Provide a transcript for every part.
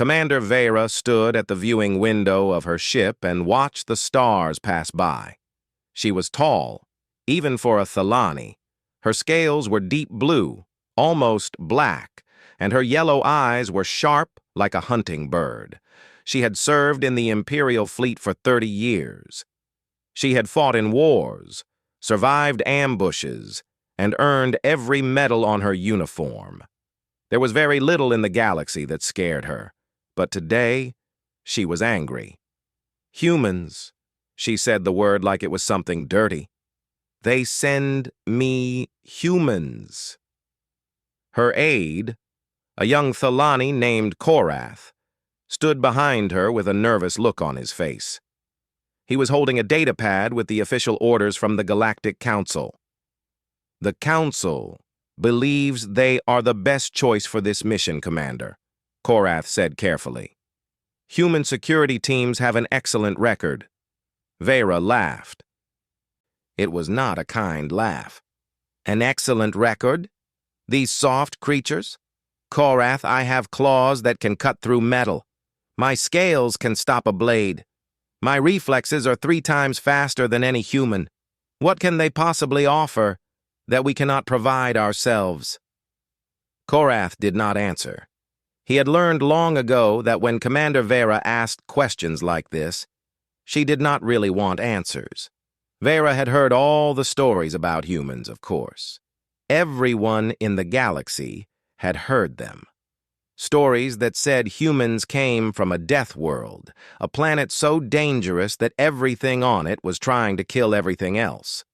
Commander Vera stood at the viewing window of her ship and watched the stars pass by. She was tall, even for a Thalani. Her scales were deep blue, almost black, and her yellow eyes were sharp like a hunting bird. She had served in the Imperial fleet for 30 years. She had fought in wars, survived ambushes, and earned every medal on her uniform. There was very little in the galaxy that scared her, but today she was angry. Humans, she said the word like it was something dirty. They send me humans. Her aide, a young Thalani named Korath, stood behind her with a nervous look on his face. He was holding a datapad with the official orders from the Galactic Council. The Council believes they are the best choice for this mission, Commander, Korath said carefully. Human security teams have an excellent record. Vera laughed. It was not a kind laugh. An excellent record? These soft creatures? Korath, I have claws that can cut through metal. My scales can stop a blade. My reflexes are 3 times faster than any human. What can they possibly offer that we cannot provide ourselves? Korath did not answer. He had learned long ago that when Commander Vera asked questions like this, she did not really want answers. Vera had heard all the stories about humans, of course. Everyone in the galaxy had heard them. Stories that said humans came from a death world, a planet so dangerous that everything on it was trying to kill everything else.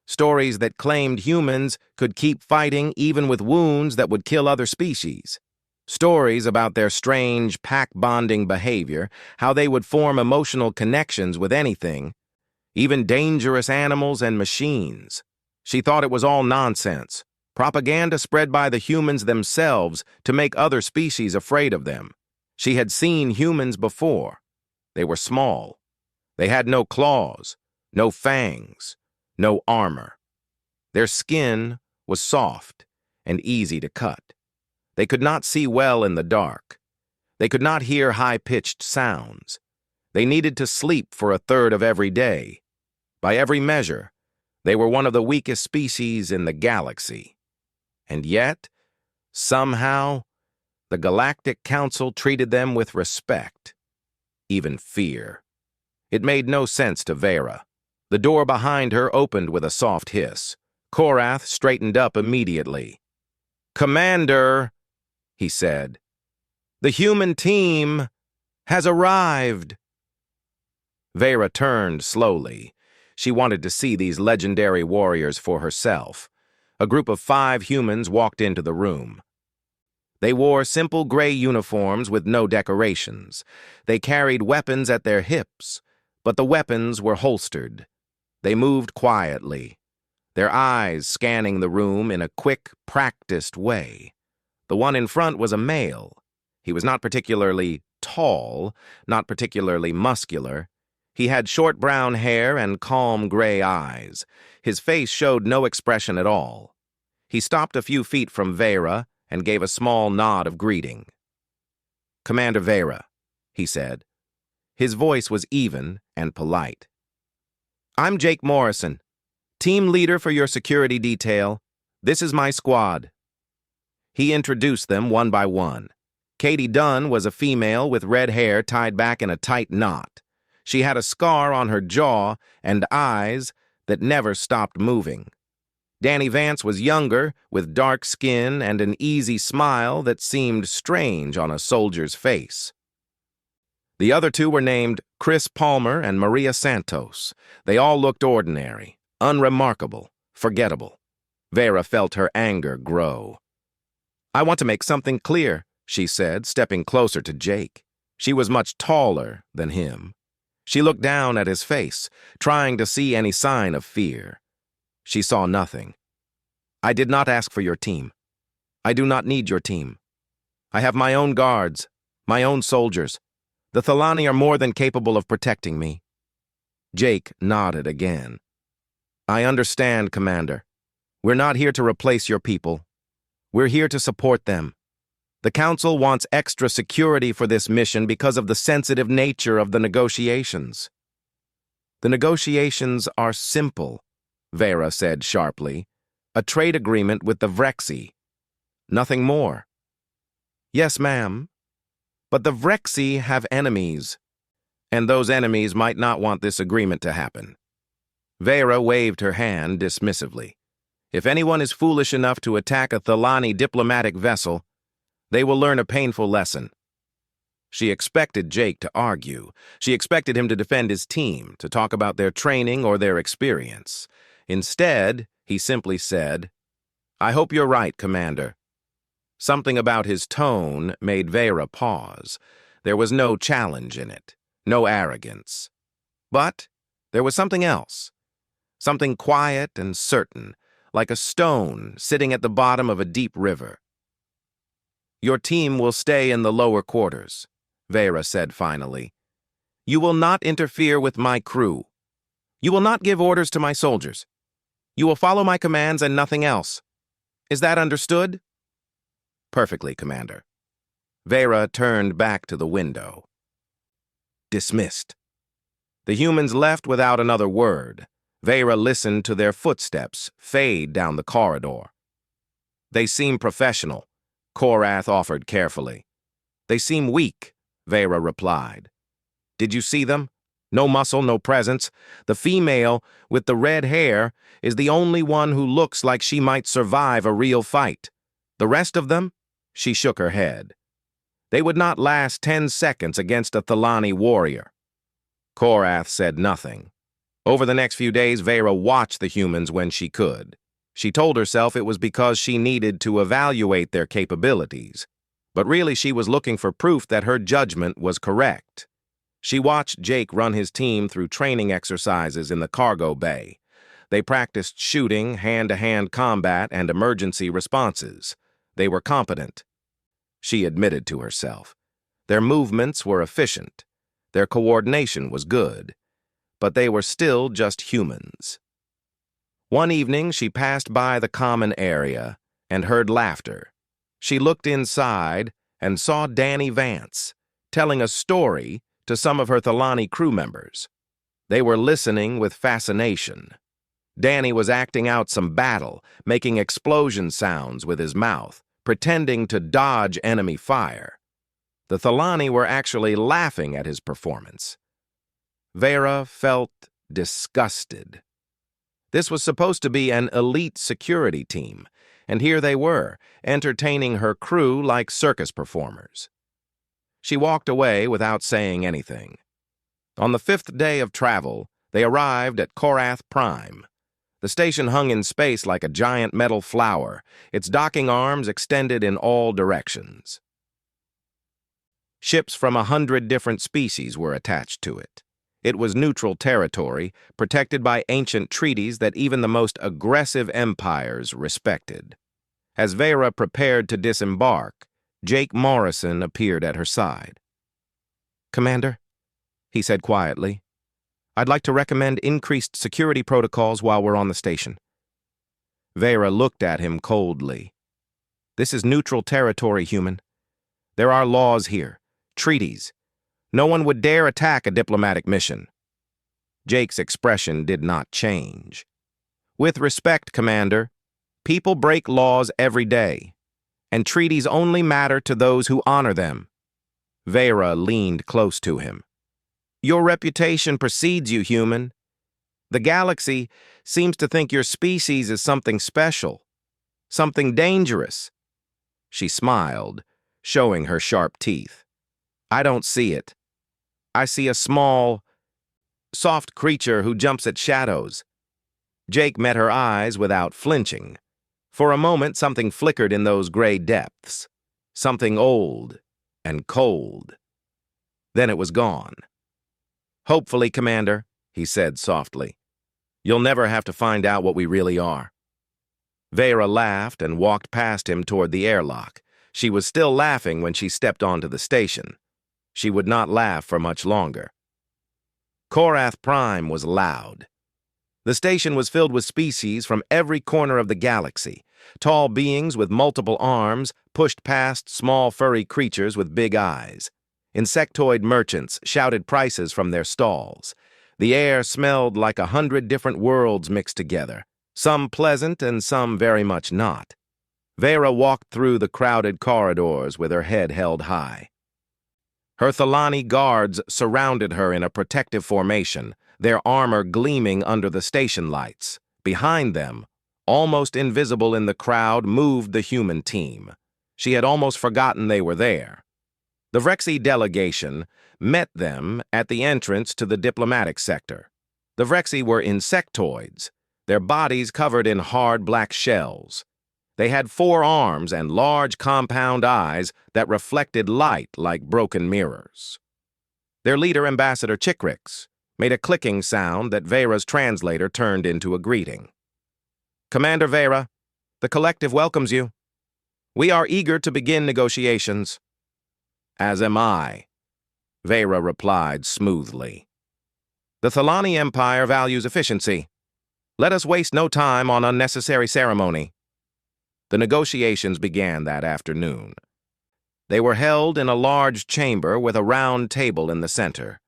Stories that claimed humans could keep fighting even with wounds that would kill other species. Stories about their strange pack-bonding behavior, how they would form emotional connections with anything, even dangerous animals and machines. She thought it was all nonsense. Propaganda spread by the humans themselves to make other species afraid of them. She had seen humans before. They were small. They had no claws, no fangs, no armor. Their skin was soft and easy to cut. They could not see well in the dark. They could not hear high-pitched sounds. They needed to sleep for a third of every day. By every measure, they were one of the weakest species in the galaxy. And yet, somehow, the Galactic Council treated them with respect, even fear. It made no sense to Vera. The door behind her opened with a soft hiss. Korath straightened up immediately. "Commander," he said, "the human team has arrived." Vera turned slowly. She wanted to see these legendary warriors for herself. A group of 5 humans walked into the room. They wore simple gray uniforms with no decorations. They carried weapons at their hips, but the weapons were holstered. They moved quietly, their eyes scanning the room in a quick, practiced way. The one in front was a male. He was not particularly tall, not particularly muscular. He had short brown hair and calm gray eyes. His face showed no expression at all. He stopped a few feet from Vera and gave a small nod of greeting. "Commander Vera," he said. His voice was even and polite. "I'm Jake Morrison, team leader for your security detail. This is my squad." He introduced them one by one. Katie Dunn was a female with red hair tied back in a tight knot. She had a scar on her jaw and eyes that never stopped moving. Danny Vance was younger, with dark skin and an easy smile that seemed strange on a soldier's face. The other 2 were named Chris Palmer and Maria Santos. They all looked ordinary, unremarkable, forgettable. Vera felt her anger grow. "I want to make something clear," she said, stepping closer to Jake. She was much taller than him. She looked down at his face, trying to see any sign of fear. She saw nothing. "I did not ask for your team. I do not need your team. I have my own guards, my own soldiers. The Thalani are more than capable of protecting me." Jake nodded again. "I understand, Commander. We're not here to replace your people. We're here to support them." The Council wants extra security for this mission because of the sensitive nature of the negotiations. The negotiations are simple, Vera said sharply. A trade agreement with the Vrexy. Nothing more. Yes, ma'am. But the Vrexy have enemies, and those enemies might not want this agreement to happen. Vera waved her hand dismissively. If anyone is foolish enough to attack a Thalani diplomatic vessel, they will learn a painful lesson. She expected Jake to argue. She expected him to defend his team, to talk about their training or their experience. Instead, he simply said, "I hope you're right, Commander." Something about his tone made Vera pause. There was no challenge in it, no arrogance. But there was something else, something quiet and certain, like a stone sitting at the bottom of a deep river. "Your team will stay in the lower quarters," Vera said finally. "You will not interfere with my crew. You will not give orders to my soldiers. You will follow my commands and nothing else. Is that understood?" "Perfectly, Commander." Vera turned back to the window. Dismissed. The humans left without another word. Vera listened to their footsteps fade down the corridor. "They seem professional," Korath offered carefully. "They seem weak," Vera replied. "Did you see them? No muscle, no presence. The female, with the red hair, is the only one who looks like she might survive a real fight. The rest of them?" She shook her head. "They would not last 10 seconds against a Thalani warrior." Korath said nothing. Over the next few days, Vera watched the humans when she could. She told herself it was because she needed to evaluate their capabilities. But really, she was looking for proof that her judgment was correct. She watched Jake run his team through training exercises in the cargo bay. They practiced shooting, hand-to-hand combat, and emergency responses. They were competent. She admitted to herself. Their movements were efficient. Their coordination was good. But they were still just humans. One evening, she passed by the common area and heard laughter. She looked inside and saw Danny Vance telling a story to some of her Thalani crew members. They were listening with fascination. Danny was acting out some battle, making explosion sounds with his mouth, pretending to dodge enemy fire. The Thalani were actually laughing at his performance. Vera felt disgusted. This was supposed to be an elite security team, and here they were, entertaining her crew like circus performers. She walked away without saying anything. On the 5th day of travel, they arrived at Korath Prime. The station hung in space like a giant metal flower, its docking arms extended in all directions. Ships from 100 different species were attached to it. It was neutral territory, protected by ancient treaties that even the most aggressive empires respected. As Vera prepared to disembark, Jake Morrison appeared at her side. "Commander," he said quietly, "I'd like to recommend increased security protocols while we're on the station." Vera looked at him coldly. "This is neutral territory, human. There are laws here, treaties. No one would dare attack a diplomatic mission." Jake's expression did not change. "With respect, Commander, people break laws every day, and treaties only matter to those who honor them." Vera leaned close to him. "Your reputation precedes you, human. The galaxy seems to think your species is something special, something dangerous." She smiled, showing her sharp teeth. "I don't see it. I see a small, soft creature who jumps at shadows." Jake met her eyes without flinching. For a moment, something flickered in those gray depths. Something old and cold. Then it was gone. "Hopefully, Commander," he said softly, "you'll never have to find out what we really are." Vera laughed and walked past him toward the airlock. She was still laughing when she stepped onto the station. She would not laugh for much longer. Korath Prime was loud. The station was filled with species from every corner of the galaxy. Tall beings with multiple arms pushed past small furry creatures with big eyes. Insectoid merchants shouted prices from their stalls. The air smelled like 100 different worlds mixed together, some pleasant and some very much not. Vera walked through the crowded corridors with her head held high. Her Thalani guards surrounded her in a protective formation, their armor gleaming under the station lights. Behind them, almost invisible in the crowd, moved the human team. She had almost forgotten they were there. The Vrexy delegation met them at the entrance to the diplomatic sector. The Vrexy were insectoids, their bodies covered in hard black shells. They had 4 arms and large compound eyes that reflected light like broken mirrors. Their leader, Ambassador Chikrix, made a clicking sound that Vera's translator turned into a greeting. "Commander Vera, the collective welcomes you. We are eager to begin negotiations." "As am I," Vera replied smoothly. "The Thalani Empire values efficiency. Let us waste no time on unnecessary ceremony." The negotiations began that afternoon. They were held in a large chamber with a round table in the center.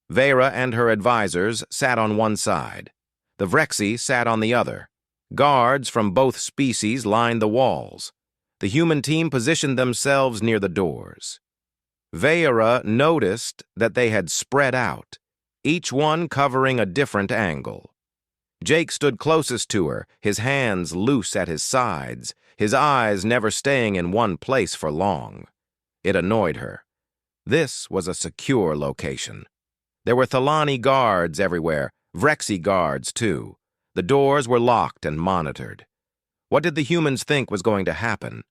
Vera and her advisors sat on one side. The Vrexy sat on the other. Guards from both species lined the walls. The human team positioned themselves near the doors. Vera noticed that they had spread out, each one covering a different angle. Jake stood closest to her, his hands loose at his sides, his eyes never staying in one place for long. It annoyed her. This was a secure location. There were Thalani guards everywhere, Vrexy guards too. The doors were locked and monitored. What did the humans think was going to happen?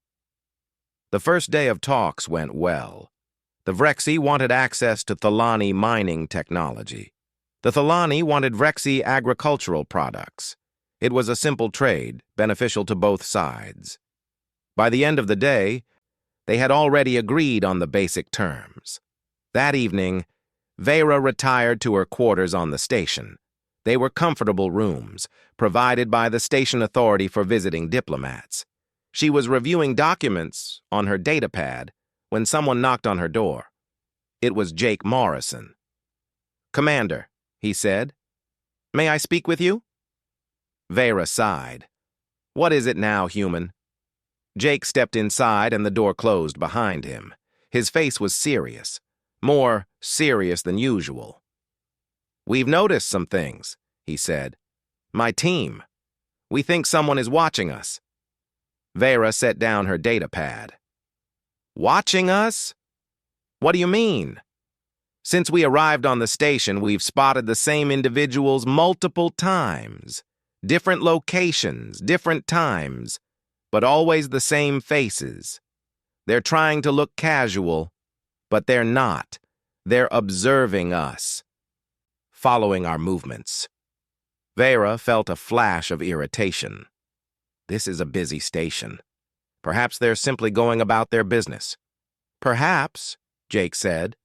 The first day of talks went well. The Vrexy wanted access to Thalani mining technology. The Thalani wanted Vrexy agricultural products. It was a simple trade, beneficial to both sides. By the end of the day, they had already agreed on the basic terms. That evening, Vera retired to her quarters on the station. They were comfortable rooms, provided by the station authority for visiting diplomats. She was reviewing documents on her datapad when someone knocked on her door. It was Jake Morrison. "Commander," he said, "may I speak with you?" Vera sighed. "What is it now, human?" Jake stepped inside and the door closed behind him. His face was serious, more serious than usual. "We've noticed some things," he said. "My team. We think someone is watching us." Vera set down her datapad. "Watching us? What do you mean?" "Since we arrived on the station, we've spotted the same individuals multiple times. Different locations, different times, but always the same faces. They're trying to look casual, but they're not. They're observing us, following our movements." Vera felt a flash of irritation. This is a busy station. Perhaps they're simply going about their business. "Perhaps," Jake said,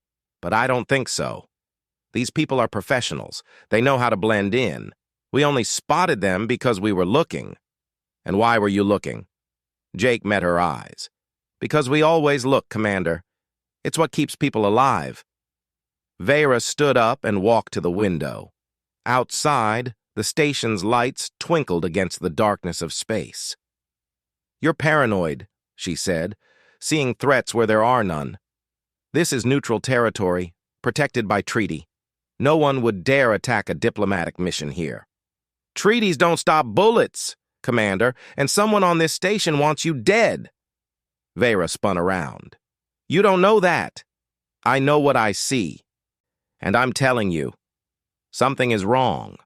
"but I don't think so. These people are professionals. They know how to blend in. We only spotted them because we were looking." "And why were you looking?" Jake met her eyes. "Because we always look, Commander. It's what keeps people alive." Vera stood up and walked to the window. Outside, the station's lights twinkled against the darkness of space. "You're paranoid," she said, "seeing threats where there are none. This is neutral territory, protected by treaty. No one would dare attack a diplomatic mission here." "Treaties don't stop bullets, Commander, and someone on this station wants you dead." Vera spun around. "You don't know that. I know what I see. And I'm telling you, something is wrong."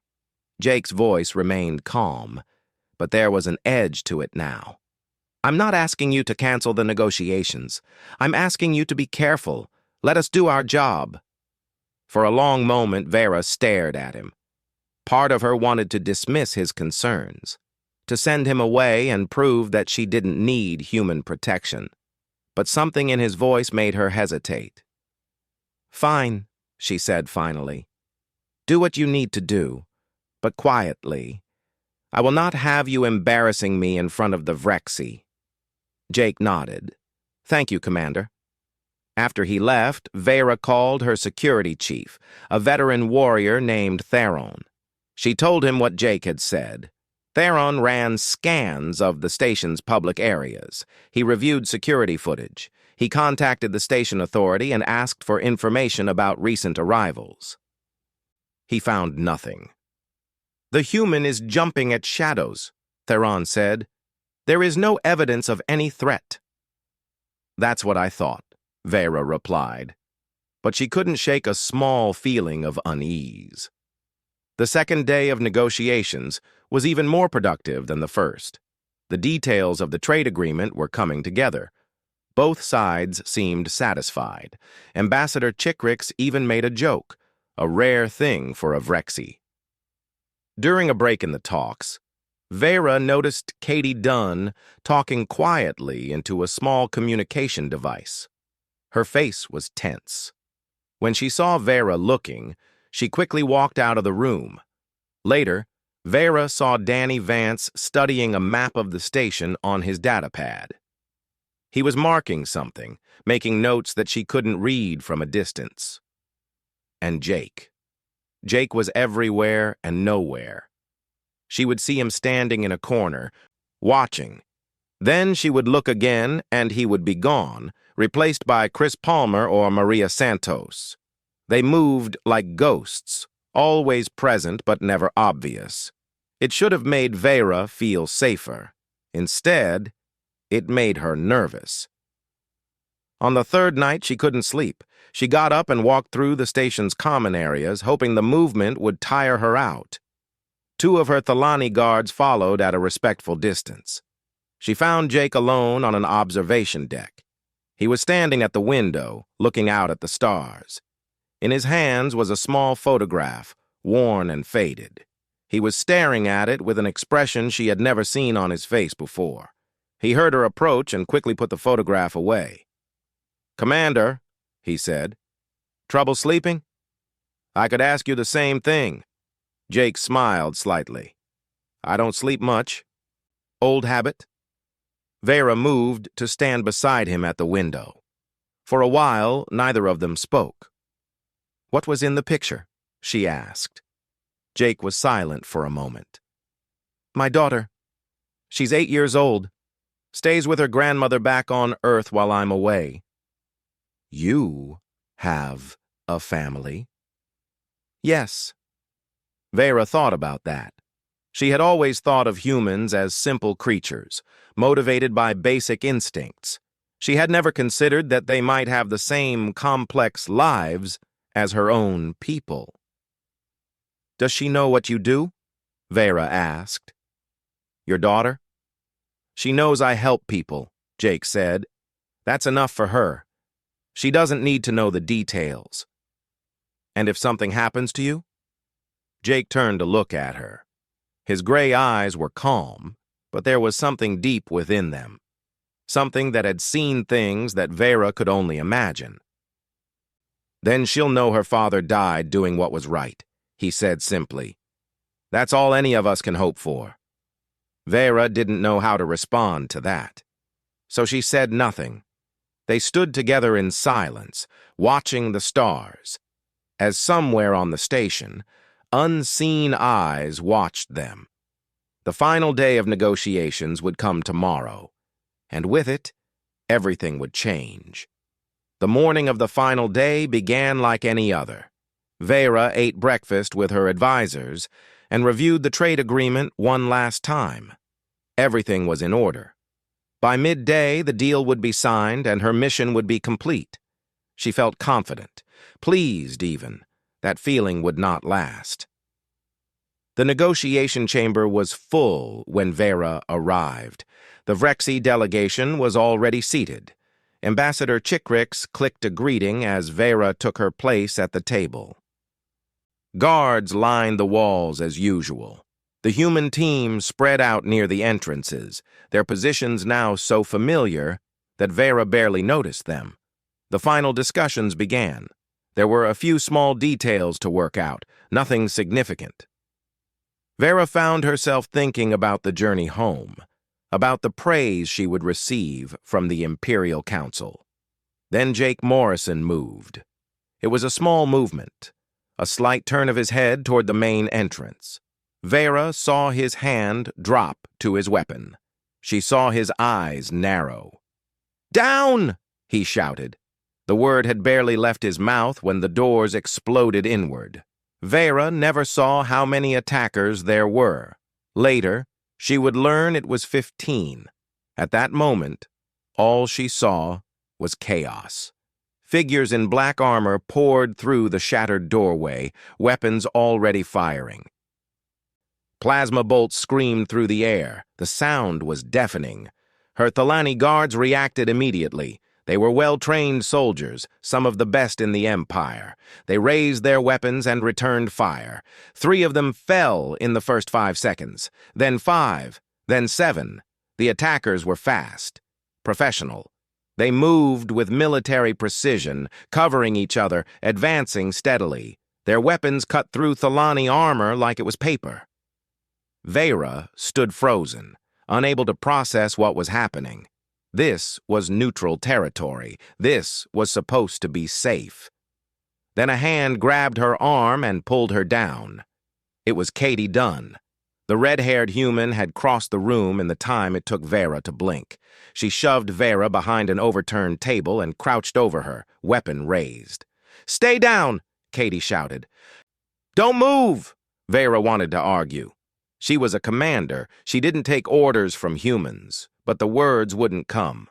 Jake's voice remained calm, but there was an edge to it now. "I'm not asking you to cancel the negotiations. I'm asking you to be careful. Let us do our job." For a long moment, Vera stared at him. Part of her wanted to dismiss his concerns, to send him away and prove that she didn't need human protection. But something in his voice made her hesitate. "Fine," she said finally. "Do what you need to do, but quietly. I will not have you embarrassing me in front of the Vrexy." Jake nodded. "Thank you, Commander." After he left, Vera called her security chief, a veteran warrior named Theron. She told him what Jake had said. Theron ran scans of the station's public areas. He reviewed security footage. He contacted the station authority and asked for information about recent arrivals. He found nothing. "The human is jumping at shadows," Theron said. "There is no evidence of any threat." "That's what I thought," Vera replied. But she couldn't shake a small feeling of unease. The second day of negotiations was even more productive than the first. The details of the trade agreement were coming together. Both sides seemed satisfied. Ambassador Chickrix even made a joke, a rare thing for a Vrexy. During a break in the talks, Vera noticed Katie Dunn talking quietly into a small communication device. Her face was tense. When she saw Vera looking, she quickly walked out of the room. Later, Vera saw Danny Vance studying a map of the station on his datapad. He was marking something, making notes that she couldn't read from a distance. And Jake. Jake was everywhere and nowhere. She would see him standing in a corner, watching. Then she would look again, and he would be gone, replaced by Chris Palmer or Maria Santos. They moved like ghosts, always present but never obvious. It should have made Vera feel safer. Instead, it made her nervous. On the third night, she couldn't sleep. She got up and walked through the station's common areas, hoping the movement would tire her out. Two of her Thalani guards followed at a respectful distance. She found Jake alone on an observation deck. He was standing at the window, looking out at the stars. In his hands was a small photograph, worn and faded. He was staring at it with an expression she had never seen on his face before. He heard her approach and quickly put the photograph away. "Commander," he said, "trouble sleeping? I could ask you the same thing." Jake smiled slightly. "I don't sleep much. Old habit." Vera moved to stand beside him at the window. For a while, neither of them spoke. "What was in the picture?" she asked. Jake was silent for a moment. "My daughter. She's 8 years old. Stays with her grandmother back on Earth while I'm away." "You have a family?" "Yes." Vera thought about that. She had always thought of humans as simple creatures, motivated by basic instincts. She had never considered that they might have the same complex lives as her own people. "Does she know what you do?" Vera asked. "Your daughter?" "She knows I help people," Jake said. "That's enough for her. She doesn't need to know the details." "And if something happens to you?" Jake turned to look at her. His gray eyes were calm, but there was something deep within them. Something that had seen things that Vera could only imagine. "Then she'll know her father died doing what was right," he said simply. "That's all any of us can hope for." Vera didn't know how to respond to that. So she said nothing. They stood together in silence, watching the stars, as somewhere on the station, unseen eyes watched them. The final day of negotiations would come tomorrow, and with it, everything would change. The morning of the final day began like any other. Vera ate breakfast with her advisors and reviewed the trade agreement one last time. Everything was in order. By midday, the deal would be signed and her mission would be complete. She felt confident, pleased even. That feeling would not last. The negotiation chamber was full when Vera arrived. The Vrexy delegation was already seated. Ambassador Chickrix clicked a greeting as Vera took her place at the table. Guards lined the walls as usual. The human team spread out near the entrances, their positions now so familiar that Vera barely noticed them. The final discussions began. There were a few small details to work out, nothing significant. Vera found herself thinking about the journey home, about the praise she would receive from the Imperial Council. Then Jake Morrison moved. It was a small movement, a slight turn of his head toward the main entrance. Vera saw his hand drop to his weapon. She saw his eyes narrow. "Down!" he shouted. The word had barely left his mouth when the doors exploded inward. Vera never saw how many attackers there were. Later, she would learn it was 15. At that moment, all she saw was chaos. Figures in black armor poured through the shattered doorway, weapons already firing. Plasma bolts screamed through the air. The sound was deafening. Her Thalani guards reacted immediately. They were well-trained soldiers, some of the best in the Empire. They raised their weapons and returned fire. 3 of them fell in the first 5 seconds, then 5, then 7. The attackers were fast, professional. They moved with military precision, covering each other, advancing steadily. Their weapons cut through Thalani armor like it was paper. Vera stood frozen, unable to process what was happening. This was neutral territory. This was supposed to be safe. Then a hand grabbed her arm and pulled her down. It was Katie Dunn. The red-haired human had crossed the room in the time it took Vera to blink. She shoved Vera behind an overturned table and crouched over her, weapon raised. "Stay down!" Katie shouted. "Don't move!" Vera wanted to argue. She was a commander. She didn't take orders from humans, but the words wouldn't come.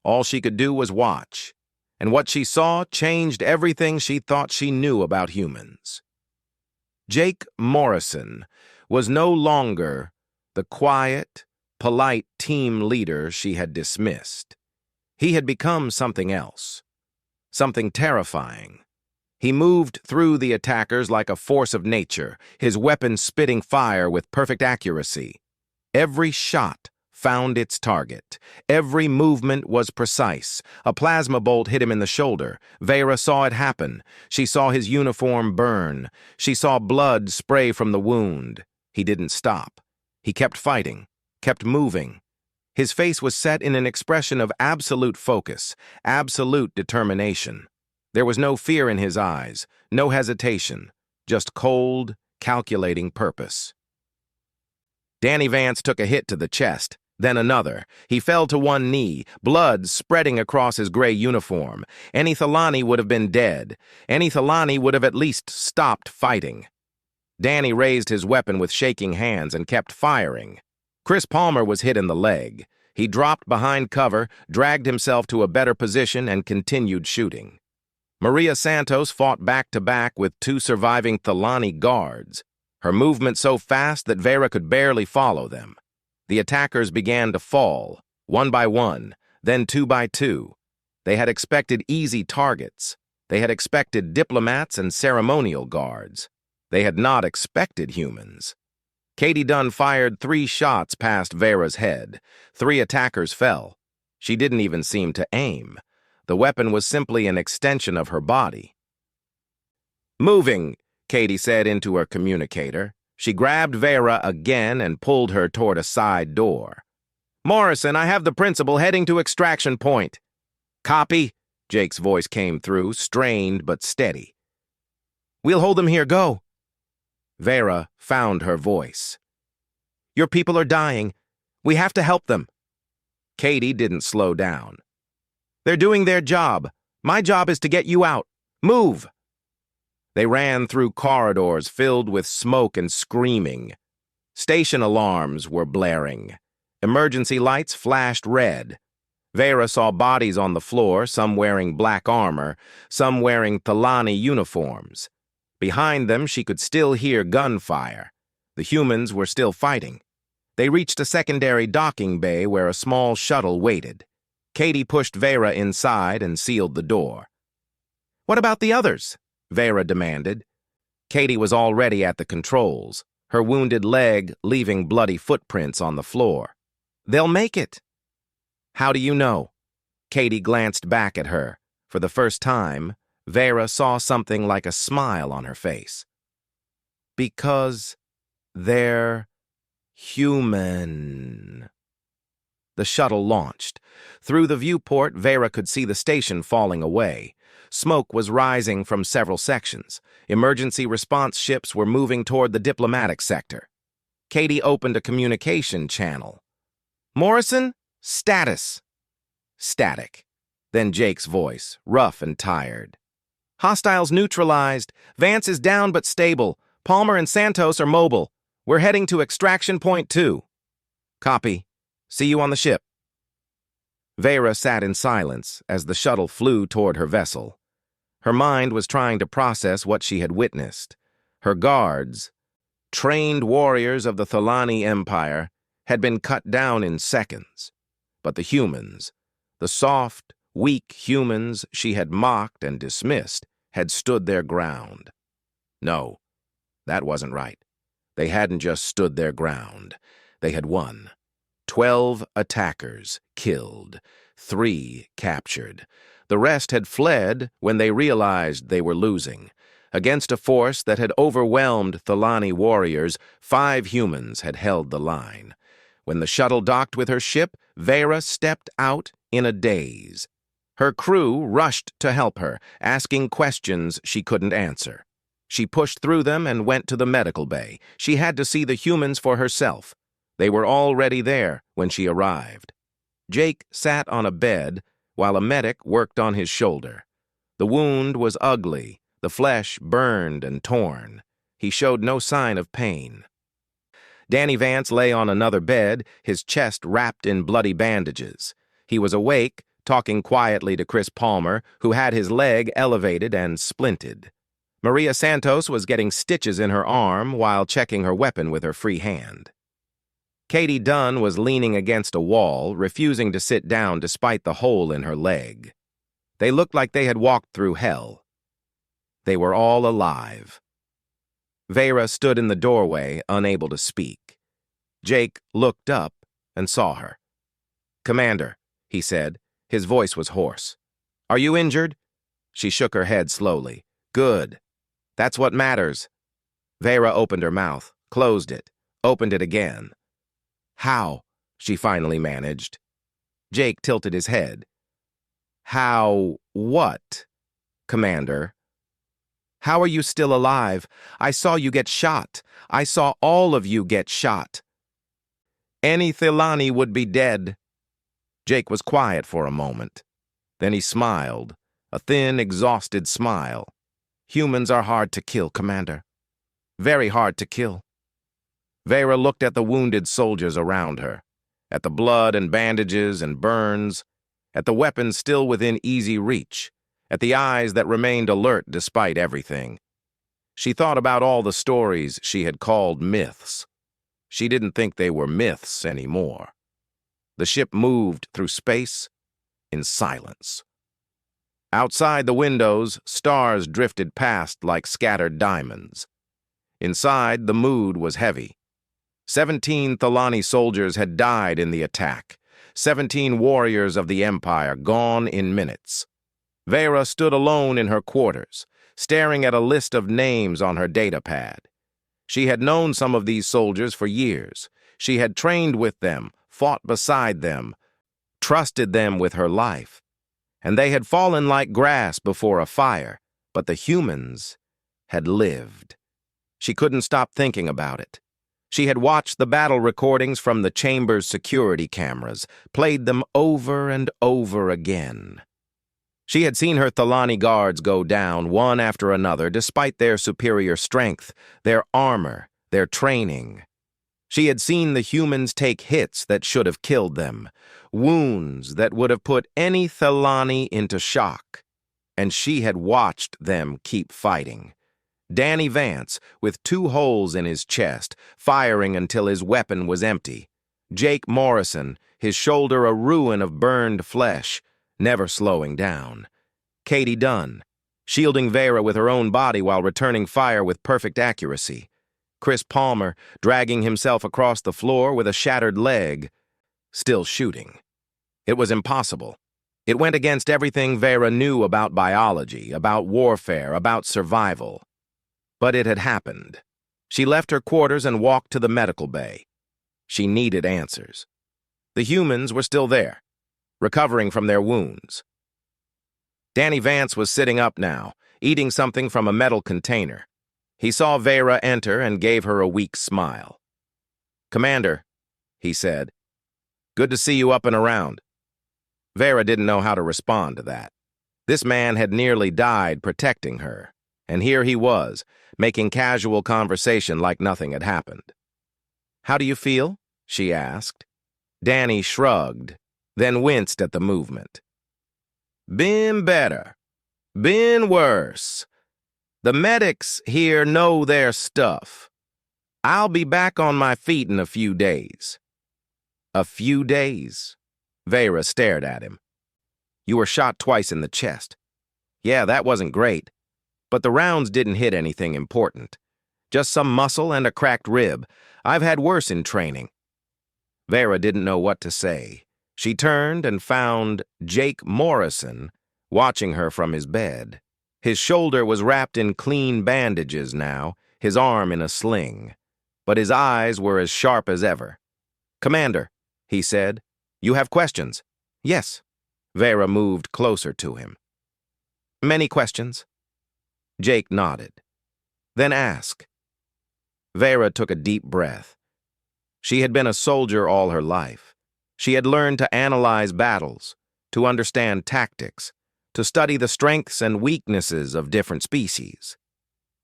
All she could do was watch, and what she saw changed everything she thought she knew about humans. Jake Morrison was no longer the quiet, polite team leader she had dismissed. He had become something else, something terrifying. He moved through the attackers like a force of nature, his weapon spitting fire with perfect accuracy. Every shot found its target. Every movement was precise. A plasma bolt hit him in the shoulder. Vera saw it happen. She saw his uniform burn. She saw blood spray from the wound. He didn't stop. He kept fighting, kept moving. His face was set in an expression of absolute focus, absolute determination. There was no fear in his eyes, no hesitation, just cold, calculating purpose. Danny Vance took a hit to the chest, then another. He fell to one knee, blood spreading across his gray uniform. Any Thalani would have been dead. Any Thalani would have at least stopped fighting. Danny raised his weapon with shaking hands and kept firing. Chris Palmer was hit in the leg. He dropped behind cover, dragged himself to a better position, and continued shooting. Maria Santos fought back-to-back with 2 surviving Thalani guards, her movement so fast that Vera could barely follow them. The attackers began to fall, 1 by 1, then 2 by 2. They had expected easy targets. They had expected diplomats and ceremonial guards. They had not expected humans. Katie Dunn fired 3 shots past Vera's head. 3 attackers fell. She didn't even seem to aim. The weapon was simply an extension of her body. "Moving," Katie said into her communicator. She grabbed Vera again and pulled her toward a side door. "Morrison, I have the principal heading to extraction point." "Copy," Jake's voice came through, strained but steady. "We'll hold them here, go." Vera found her voice. "Your people are dying. We have to help them." Katie didn't slow down. "They're doing their job. My job is to get you out. Move!" They ran through corridors filled with smoke and screaming. Station alarms were blaring. Emergency lights flashed red. Vera saw bodies on the floor, some wearing black armor, some wearing Thalani uniforms. Behind them, she could still hear gunfire. The humans were still fighting. They reached a secondary docking bay where a small shuttle waited. Katie pushed Vera inside and sealed the door. "What about the others?" Vera demanded. Katie was already at the controls, her wounded leg leaving bloody footprints on the floor. "They'll make it." "How do you know?" Katie glanced back at her. For the first time, Vera saw something like a smile on her face. "Because They're human. The shuttle launched. Through the viewport, Vera could see the station falling away. Smoke was rising from several sections. Emergency response ships were moving toward the diplomatic sector. Katie opened a communication channel. Morrison, status. Static. Then Jake's voice, rough and tired. Hostiles neutralized. Vance is down but stable. Palmer and Santos are mobile. We're heading to extraction point 2. Copy. See you on the ship. Vera sat in silence as the shuttle flew toward her vessel. Her mind was trying to process what she had witnessed. Her guards, trained warriors of the Thalani Empire, had been cut down in seconds. But the humans, the soft, weak humans she had mocked and dismissed, had stood their ground. No, that wasn't right. They hadn't just stood their ground. They had won. 12 attackers killed, 3 captured. The rest had fled when they realized they were losing. Against a force that had overwhelmed Thalani warriors, 5 humans had held the line. When the shuttle docked with her ship, Vera stepped out in a daze. Her crew rushed to help her, asking questions she couldn't answer. She pushed through them and went to the medical bay. She had to see the humans for herself. They were already there when she arrived. Jake sat on a bed while a medic worked on his shoulder. The wound was ugly, the flesh burned and torn. He showed no sign of pain. Danny Vance lay on another bed, his chest wrapped in bloody bandages. He was awake, talking quietly to Chris Palmer, who had his leg elevated and splinted. Maria Santos was getting stitches in her arm while checking her weapon with her free hand. Katie Dunn was leaning against a wall, refusing to sit down despite the hole in her leg. They looked like they had walked through hell. They were all alive. Vera stood in the doorway, unable to speak. Jake looked up and saw her. "Commander," he said. His voice was hoarse. "Are you injured?" She shook her head slowly. "Good. That's what matters." Vera opened her mouth, closed it, opened it again. "How?" she finally managed. Jake tilted his head. "How what, Commander?" "How are you still alive? I saw you get shot. I saw all of you get shot." "Any Thalani would be dead." Jake was quiet for a moment. Then he smiled, a thin, exhausted smile. "Humans are hard to kill, Commander. Very hard to kill." Vera looked at the wounded soldiers around her, at the blood and bandages and burns, at the weapons still within easy reach, at the eyes that remained alert despite everything. She thought about all the stories she had called myths. She didn't think they were myths anymore. The ship moved through space in silence. Outside the windows, stars drifted past like scattered diamonds. Inside, the mood was heavy. 17 Thalani soldiers had died in the attack. 17 warriors of the Empire gone in minutes. Vera stood alone in her quarters, staring at a list of names on her datapad. She had known some of these soldiers for years. She had trained with them, fought beside them, trusted them with her life. And they had fallen like grass before a fire, but the humans had lived. She couldn't stop thinking about it. She had watched the battle recordings from the chamber's security cameras, played them over and over again. She had seen her Thalani guards go down one after another despite their superior strength, their armor, their training. She had seen the humans take hits that should have killed them, wounds that would have put any Thalani into shock. And she had watched them keep fighting. Danny Vance, with 2 holes in his chest, firing until his weapon was empty. Jake Morrison, his shoulder a ruin of burned flesh, never slowing down. Katie Dunn, shielding Vera with her own body while returning fire with perfect accuracy. Chris Palmer, dragging himself across the floor with a shattered leg, still shooting. It was impossible. It went against everything Vera knew about biology, about warfare, about survival. But it had happened. She left her quarters and walked to the medical bay. She needed answers. The humans were still there, recovering from their wounds. Danny Vance was sitting up now, eating something from a metal container. He saw Vera enter and gave her a weak smile. "Commander," he said, "good to see you up and around." Vera didn't know how to respond to that. This man had nearly died protecting her, and here he was, making casual conversation like nothing had happened. "How do you feel?" she asked. Danny shrugged, then winced at the movement. "Been better. Been worse. The medics here know their stuff. I'll be back on my feet in a few days." "A few days?" Vera stared at him. "You were shot twice in the chest. Yeah, that wasn't great, but the rounds didn't hit anything important. Just some muscle and a cracked rib. I've had worse in training." Vera didn't know what to say. She turned and found Jake Morrison watching her from his bed. His shoulder was wrapped in clean bandages now, his arm in a sling. But his eyes were as sharp as ever. "Commander," he said, "you have questions?" "Yes." Vera moved closer to him. "Many questions?" Jake nodded. "Then ask." Vera took a deep breath. She had been a soldier all her life. She had learned to analyze battles, to understand tactics, to study the strengths and weaknesses of different species.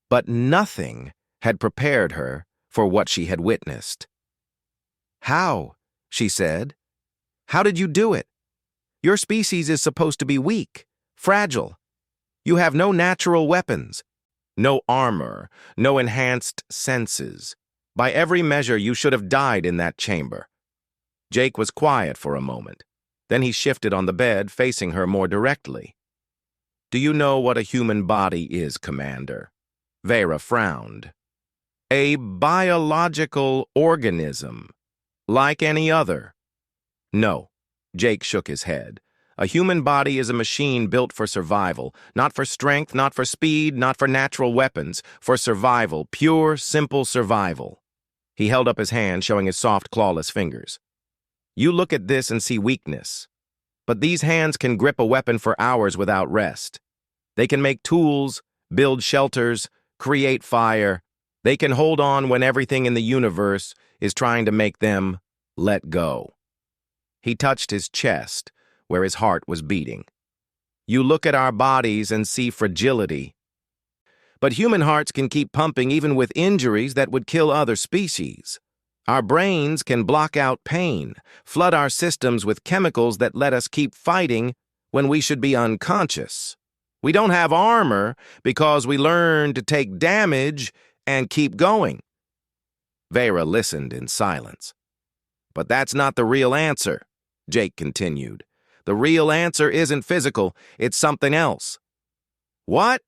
But nothing had prepared her for what she had witnessed. "How?" she said. "How did you do it? Your species is supposed to be weak, fragile. You have no natural weapons, no armor, no enhanced senses. By every measure, you should have died in that chamber." Jake was quiet for a moment. Then he shifted on the bed, facing her more directly. "Do you know what a human body is, Commander?" Vera frowned. "A biological organism, like any other." "No," Jake shook his head. "A human body is a machine built for survival, not for strength, not for speed, not for natural weapons, for survival, pure, simple survival." He held up his hand, showing his soft, clawless fingers. "You look at this and see weakness. But these hands can grip a weapon for hours without rest. They can make tools, build shelters, create fire. They can hold on when everything in the universe is trying to make them let go." He touched his chest, where his heart was beating. "You look at our bodies and see fragility. But human hearts can keep pumping even with injuries that would kill other species. Our brains can block out pain, flood our systems with chemicals that let us keep fighting when we should be unconscious. We don't have armor because we learn to take damage and keep going." Vera listened in silence. "But that's not the real answer," Jake continued. "The real answer isn't physical, it's something else." "What?"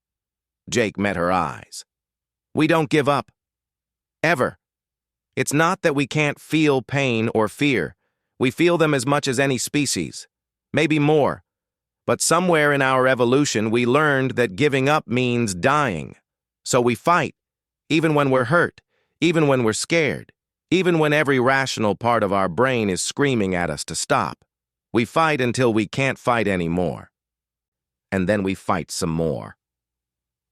Jake met her eyes. "We don't give up. Ever. It's not that we can't feel pain or fear. We feel them as much as any species, maybe more. But somewhere in our evolution, we learned that giving up means dying. So we fight, even when we're hurt, even when we're scared, even when every rational part of our brain is screaming at us to stop. We fight until we can't fight anymore. And then we fight some more."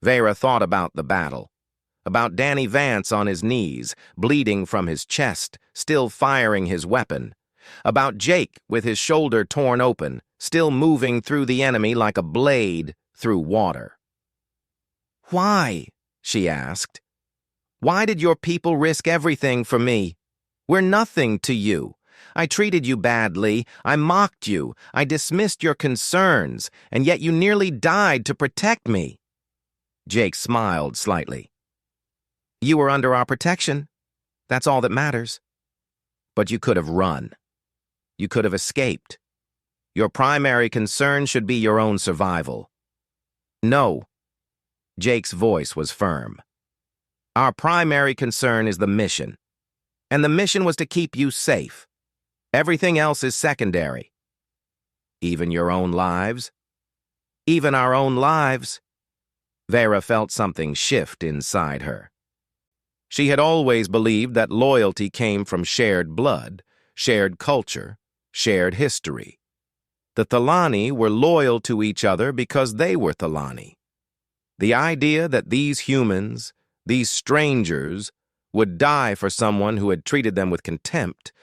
Vera thought about the battle, about Danny Vance on his knees, bleeding from his chest, still firing his weapon, about Jake with his shoulder torn open, still moving through the enemy like a blade through water. "Why?" she asked. "Why did your people risk everything for me? We're nothing to you. I treated you badly, I mocked you, I dismissed your concerns, and yet you nearly died to protect me." Jake smiled slightly. "You were under our protection. That's all that matters. But you could have run. You could have escaped. Your primary concern should be your own survival." "No." Jake's voice was firm. "Our primary concern is the mission. And the mission was to keep you safe. Everything else is secondary." "Even your own lives?" "Even our own lives." Vera felt something shift inside her. She had always believed that loyalty came from shared blood, shared culture, shared history. The Thalani were loyal to each other because they were Thalani. The idea that these humans, these strangers, would die for someone who had treated them with contempt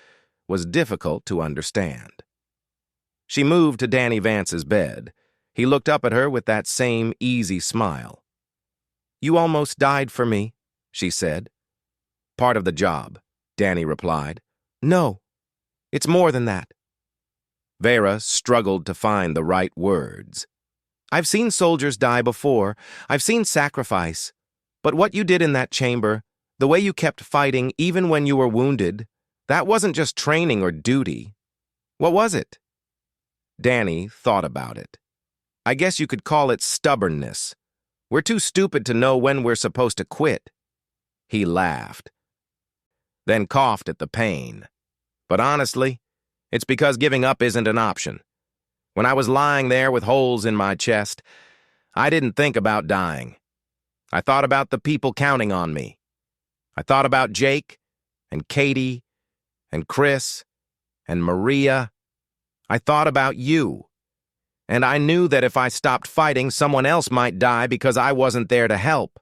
was difficult to understand. She moved to Danny Vance's bed. He looked up at her with that same easy smile. "You almost died for me," she said. "Part of the job," Danny replied. "No, it's more than that." Vera struggled to find the right words. "I've seen soldiers die before. I've seen sacrifice. But what you did in that chamber, the way you kept fighting even when you were wounded, that wasn't just training or duty. What was it?" Danny thought about it. "I guess you could call it stubbornness. We're too stupid to know when we're supposed to quit." He laughed, then coughed at the pain. "But honestly, it's because giving up isn't an option. When I was lying there with holes in my chest, I didn't think about dying. I thought about the people counting on me. I thought about Jake, and Katie, and Chris, and Maria. I thought about you. And I knew that if I stopped fighting, someone else might die because I wasn't there to help."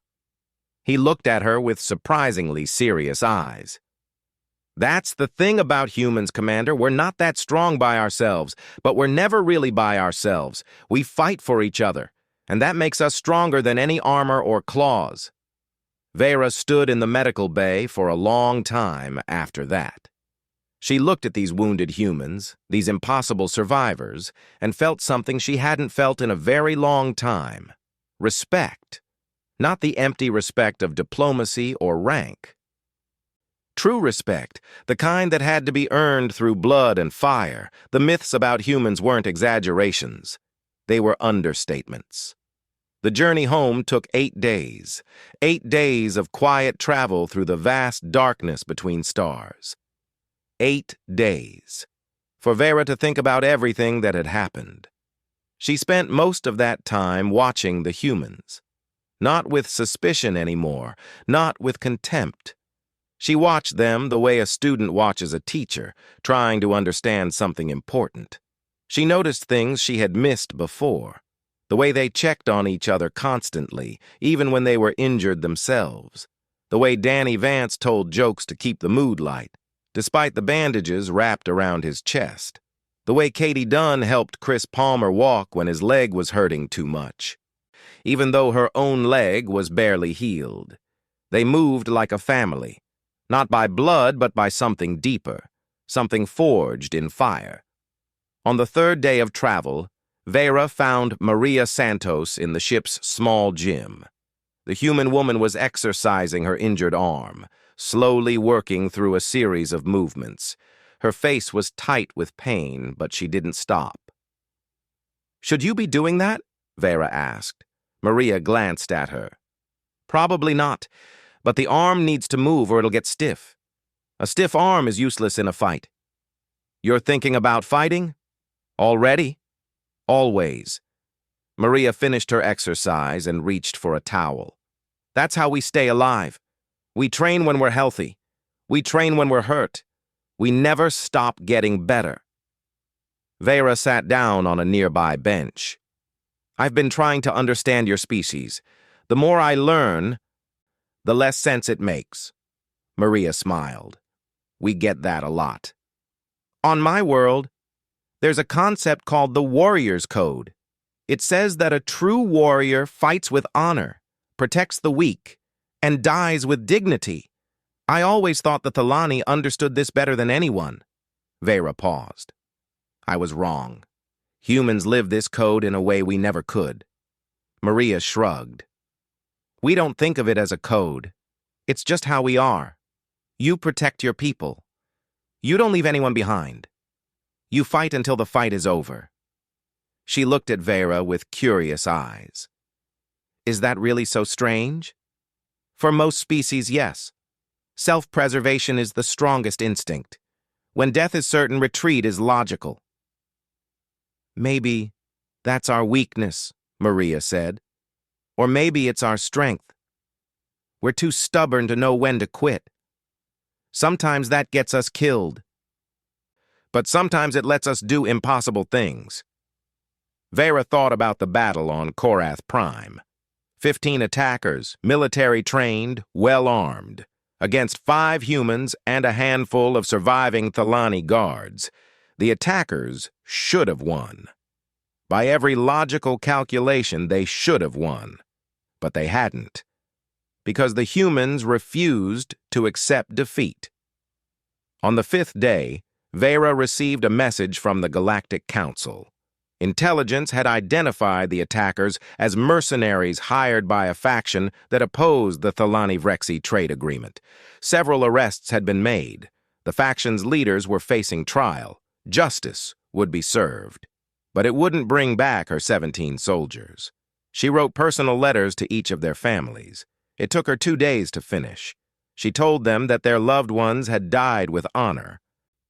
He looked at her with surprisingly serious eyes. "That's the thing about humans, Commander. We're not that strong by ourselves, but we're never really by ourselves. We fight for each other, and that makes us stronger than any armor or claws." Vera stood in the medical bay for a long time after that. She looked at these wounded humans, these impossible survivors, and felt something she hadn't felt in a very long time. Respect. Not the empty respect of diplomacy or rank. True respect, the kind that had to be earned through blood and fire. The myths about humans weren't exaggerations. They were understatements. The journey home took 8 days. 8 days of quiet travel through the vast darkness between stars. 8 days. For Vera to think about everything that had happened. She spent most of that time watching the humans. Not with suspicion anymore, not with contempt. She watched them the way a student watches a teacher, trying to understand something important. She noticed things she had missed before. The way they checked on each other constantly, even when they were injured themselves. The way Danny Vance told jokes to keep the mood light, despite the bandages wrapped around his chest. The way Katie Dunn helped Chris Palmer walk when his leg was hurting too much, even though her own leg was barely healed. They moved like a family, not by blood but by something deeper, something forged in fire. On the 3rd day of travel, Vera found Maria Santos in the ship's small gym. The human woman was exercising her injured arm, slowly working through a series of movements. Her face was tight with pain, but she didn't stop. "Should you be doing that?" Vera asked. Maria glanced at her. "Probably not, but the arm needs to move or it'll get stiff. A stiff arm is useless in a fight." "You're thinking about fighting? Already?" "Always." Maria finished her exercise and reached for a towel. "That's how we stay alive. We train when we're healthy. We train when we're hurt. We never stop getting better." Vera sat down on a nearby bench. "I've been trying to understand your species. The more I learn, the less sense it makes." Maria smiled. "We get that a lot. On my world, there's a concept called the Warrior's Code. It says that a true warrior fights with honor, protects the weak, and dies with dignity. I always thought the Thalani understood this better than anyone." Vera paused. "I was wrong. Humans live this code in a way we never could." Maria shrugged. "We don't think of it as a code. It's just how we are. You protect your people. You don't leave anyone behind. You fight until the fight is over." She looked at Vera with curious eyes. "Is that really so strange?" "For most species, yes. Self-preservation is the strongest instinct. When death is certain, retreat is logical." "Maybe that's our weakness," Maria said. "Or maybe it's our strength." We're too stubborn to know when to quit. Sometimes that gets us killed. But sometimes it lets us do impossible things. Vera thought about the battle on Korath Prime. 15 attackers, military-trained, well-armed, against 5 humans and a handful of surviving Thalani guards. The attackers should have won. By every logical calculation, they should have won. But they hadn't. Because the humans refused to accept defeat. On the 5th day, Vera received a message from the Galactic Council. Intelligence had identified the attackers as mercenaries hired by a faction that opposed the Thalani-Vrexy trade agreement. Several arrests had been made. The faction's leaders were facing trial. Justice would be served. But it wouldn't bring back her 17 soldiers. She wrote personal letters to each of their families. It took her 2 days to finish. She told them that their loved ones had died with honor,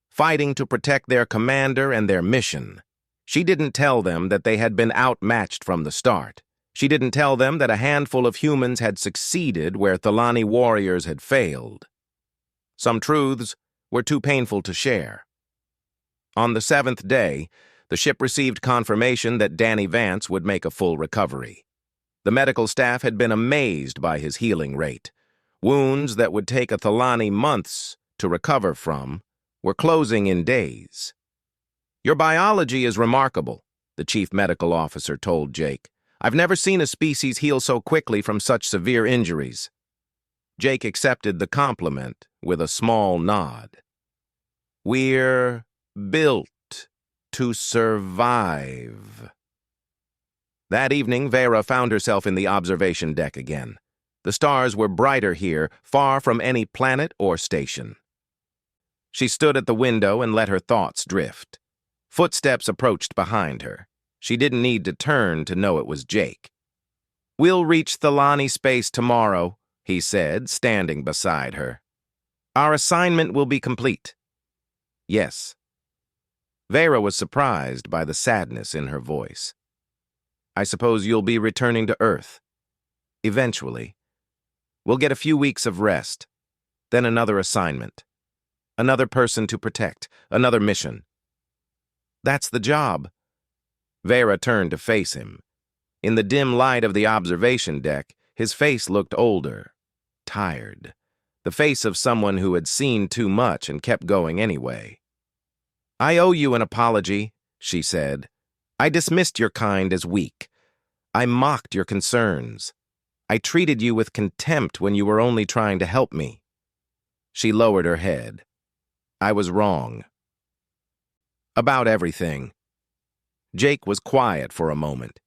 fighting to protect their commander and their mission. She didn't tell them that they had been outmatched from the start. She didn't tell them that a handful of humans had succeeded where Thalani warriors had failed. Some truths were too painful to share. On the 7th day, the ship received confirmation that Danny Vance would make a full recovery. The medical staff had been amazed by his healing rate. Wounds that would take a Thalani months to recover from were closing in days. "Your biology is remarkable," the chief medical officer told Jake. "I've never seen a species heal so quickly from such severe injuries." Jake accepted the compliment with a small nod. "We're built to survive." That evening, Vera found herself in the observation deck again. The stars were brighter here, far from any planet or station. She stood at the window and let her thoughts drift. Footsteps approached behind her. She didn't need to turn to know it was Jake. "We'll reach Thalani space tomorrow," he said, standing beside her. "Our assignment will be complete." "Yes." Vera was surprised by the sadness in her voice. "I suppose you'll be returning to Earth. Eventually. We'll get a few weeks of rest, then another assignment. Another person to protect, another mission." "That's the job." Vera turned to face him. In the dim light of the observation deck, his face looked older, tired. The face of someone who had seen too much and kept going anyway. "I owe you an apology," she said. "I dismissed your kind as weak. I mocked your concerns. I treated you with contempt when you were only trying to help me." She lowered her head. "I was wrong. About everything." Jake was quiet for a moment.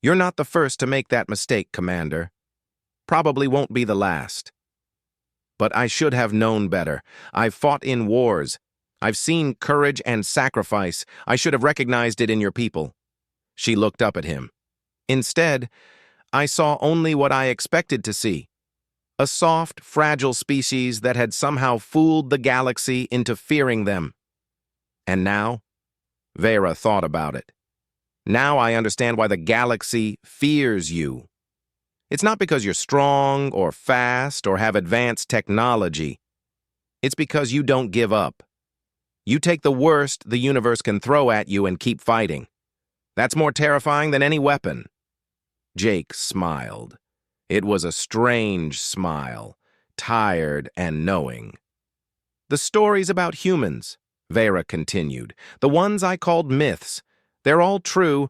"You're not the first to make that mistake, Commander. Probably won't be the last. But I should have known better. I've fought in wars. I've seen courage and sacrifice. I should have recognized it in your people." She looked up at him. "Instead, I saw only what I expected to see. A soft, fragile species that had somehow fooled the galaxy into fearing them. And now?" Vera thought about it. "Now I understand why the galaxy fears you. It's not because you're strong or fast or have advanced technology. It's because you don't give up. You take the worst the universe can throw at you and keep fighting. That's more terrifying than any weapon." Jake smiled. It was a strange smile, tired and knowing. "The stories about humans," Vera continued, "the ones I called myths, they're all true,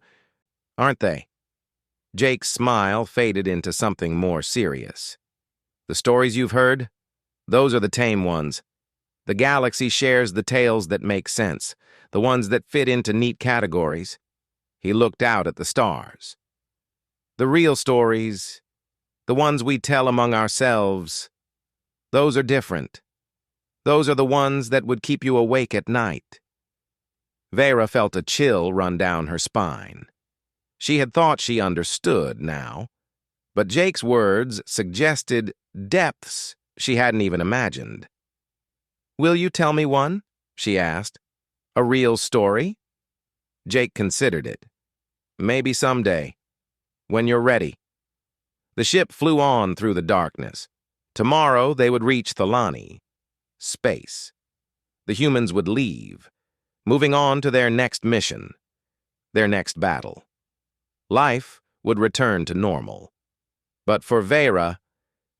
aren't they?" Jake's smile faded into something more serious. "The stories you've heard, those are the tame ones. The galaxy shares the tales that make sense, the ones that fit into neat categories." He looked out at the stars. "The real stories, the ones we tell among ourselves, those are different. Those are the ones that would keep you awake at night." Vera felt a chill run down her spine. She had thought she understood now, but Jake's words suggested depths she hadn't even imagined. "Will you tell me one?" she asked. "A real story?" Jake considered it. "Maybe someday, when you're ready." The ship flew on through the darkness. Tomorrow they would reach Thalani, space. The humans would leave, moving on to their next mission, their next battle. Life would return to normal. But for Vera,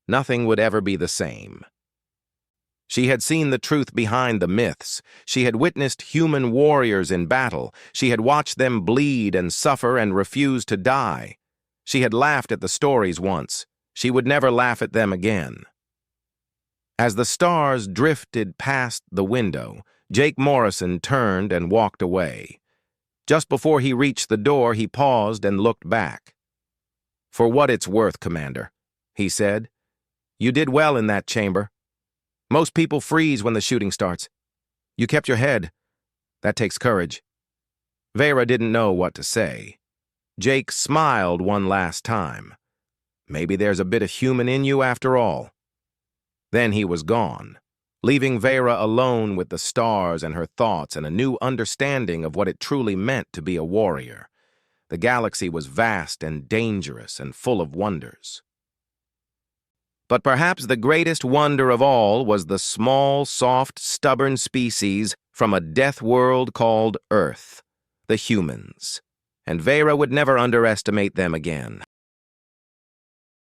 nothing would ever be the same. She had seen the truth behind the myths. She had witnessed human warriors in battle. She had watched them bleed and suffer and refuse to die. She had laughed at the stories once. She would never laugh at them again. As the stars drifted past the window, Jake Morrison turned and walked away. Just before he reached the door, he paused and looked back. "For what it's worth, Commander," he said. "You did well in that chamber. Most people freeze when the shooting starts. You kept your head. That takes courage." Vera didn't know what to say. Jake smiled one last time. Maybe there's a bit of human in you after all. Then he was gone, leaving Vera alone with the stars and her thoughts and a new understanding of what it truly meant to be a warrior. The galaxy was vast and dangerous and full of wonders. But perhaps the greatest wonder of all was the small, soft, stubborn species from a death world called Earth, the humans. And Vera would never underestimate them again.